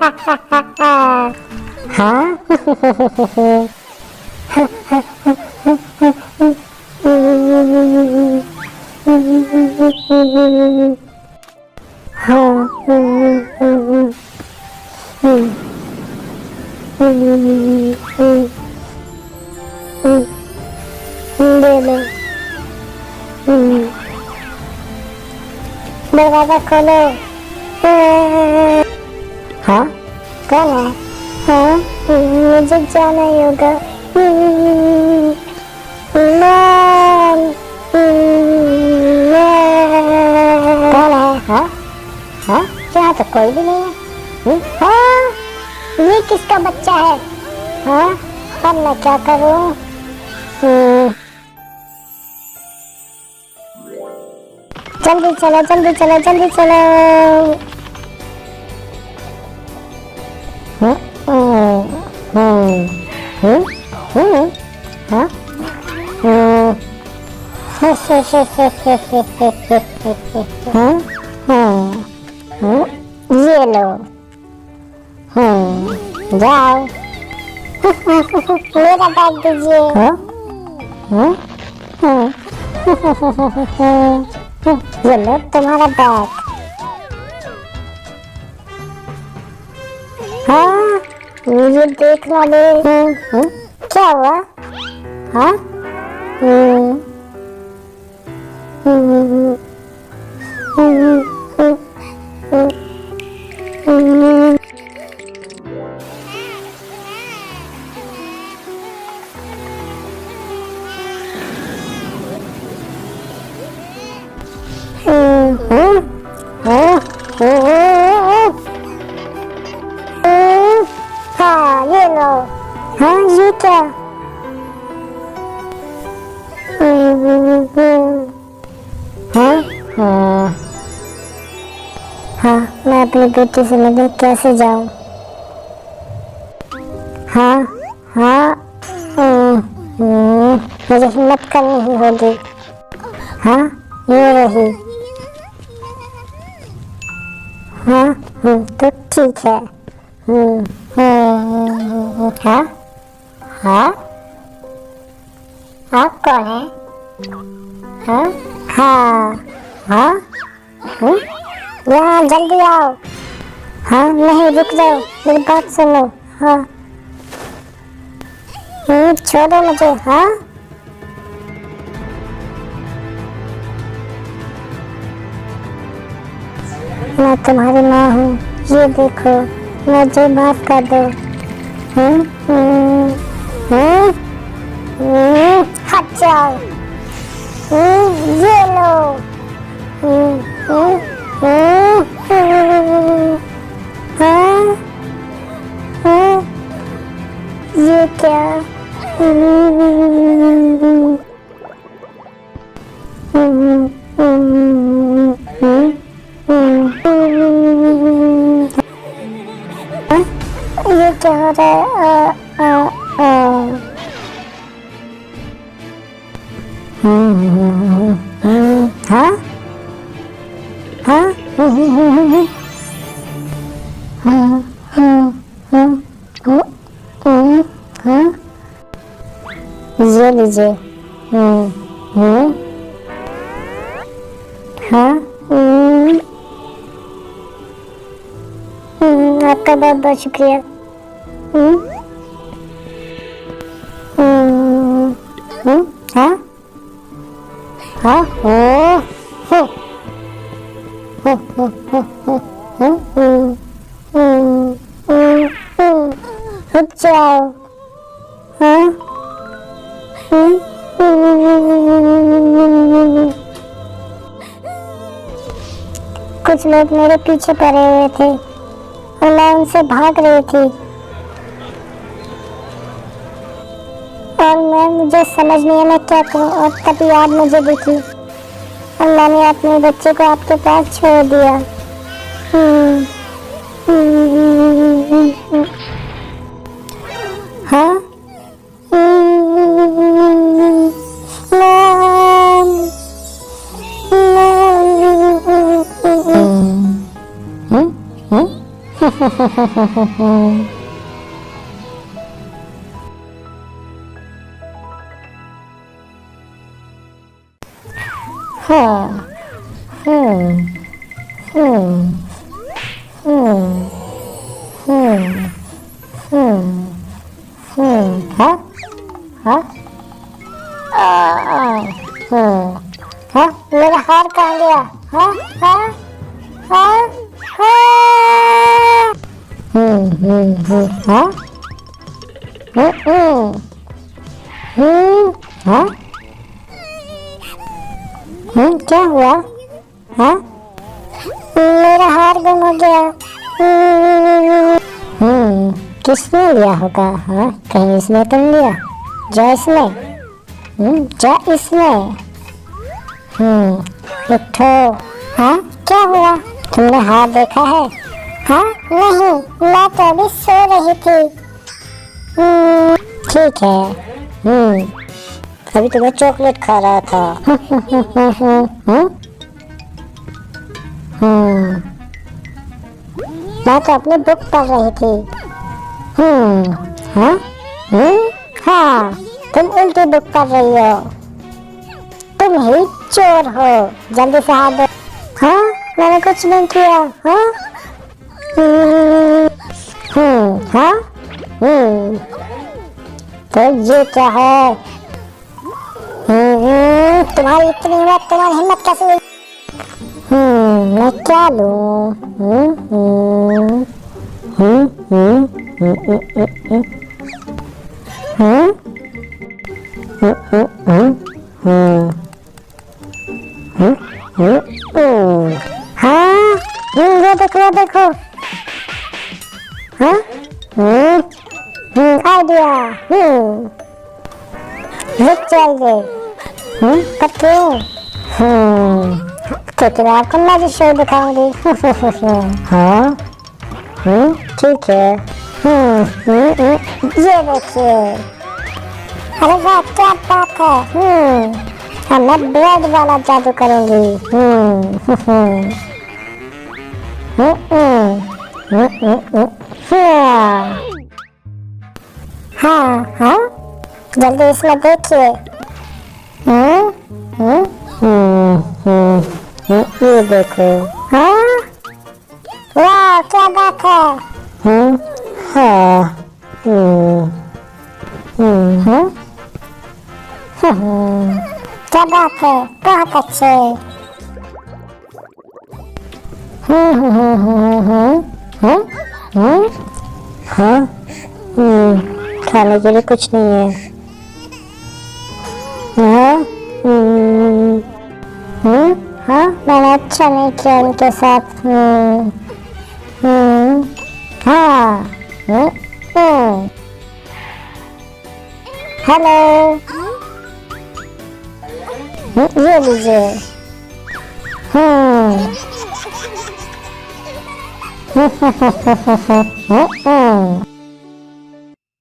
हाँ दे लो। दरवाजा खोलो। हाँ कौन है? हाँ मुझे जाना ही होगा। कौन है? हाँ हाँ यहाँ तो कोई भी नहीं है। हाँ ये किसका बच्चा है? हाँ अब मैं क्या करूँ? जल्दी चलो जल्दी चलो जल्दी चलो। हाँ ये लो। जाओ। मेरा बैग दीजिए। ये लो तुम्हारा बैग। हाँ मुझे देखना दे। क्या हुआ? हाँ हाँ ये लो। हाँ ये क्या? हाँ हाँ मैं अपनी बेटी से मिलने कैसे जाऊँ? हाँ हाँ मुझे हिम्मत करनी ही होगी। हाँ ये रही। हाँ तो ठीक है। हाँ हाँ आप कौन है? हाँ हाँ हाँ यहाँ जल्दी आओ। हाँ नहीं रुक जाओ मेरी बात सुनो। हाँ छोड़ो मुझे। हाँ मैं तुम्हारी माँ हूँ। ये देखो मुझे माफ कर दो। हट जाओ। ये लो। ये क्या? ये क्या हो रहा है? हाँ हाँ ये लीजिए। हाँ आपका बहुत बहुत शुक्रिया। हाँ हाँ रुक जाओ। कुछ लोग मेरे पीछे पड़े हुए थे और मैं उनसे भाग रही थी और मुझे समझ नहीं आया मैं क्या करूं। और तभी याद मुझे दिखी और मैंने अपने बच्चे को आपके पास छोड़ दिया। हाँ मेरा हार कहाँ गया? हाँ हाँ हाँ हाँ हाँ हाँ क्या हुआ? हाँ मेरा हार गुम हो गया। किसने लिया होगा? हाँ कहीं इसने तुम लिया? जा इसमें, जा इसमें। उठो। हाँ क्या हुआ? तुमने हार देखा है? हाँ नहीं, मैं तो अभी सो रही थी। ठीक है। अभी तो मैं चॉकलेट खा रहा था। मैं तो अपनी बुक पढ़ रही थी। हाँ हाँ तुम उल्टी बुक पढ़ रही हो। तुम ही चोर हो। जल्दी से हाथ दो। हाँ मैंने कुछ नहीं किया। हाँ हाँ तो ये क्या है? तुम्हारी इतनी हिम्मत, तुम्हारी हिम्मत कैसे हुई? मैं क्या लूं? हाँ ये देखो। हाँ आइडिया। रुक जाइए। पर क्यों? तो मैं आपको मैजिक शो दिखाऊंगी। हाँ ठीक है। ये देखिए। अरे वाह क्या बात है। मैं ब्रेड वाला जादू करूंगी। हाँ हाँ जल्दी इसमें देखिए। ये देखो। हाँ वाह क्या बात है। हाँ क्या बात है, बहुत अच्छे। हाँ खाने के लिए कुछ नहीं है। हाँ मैंने अच्छा नहीं किया उनके साथ। हाँ हेलो ये लीजिए।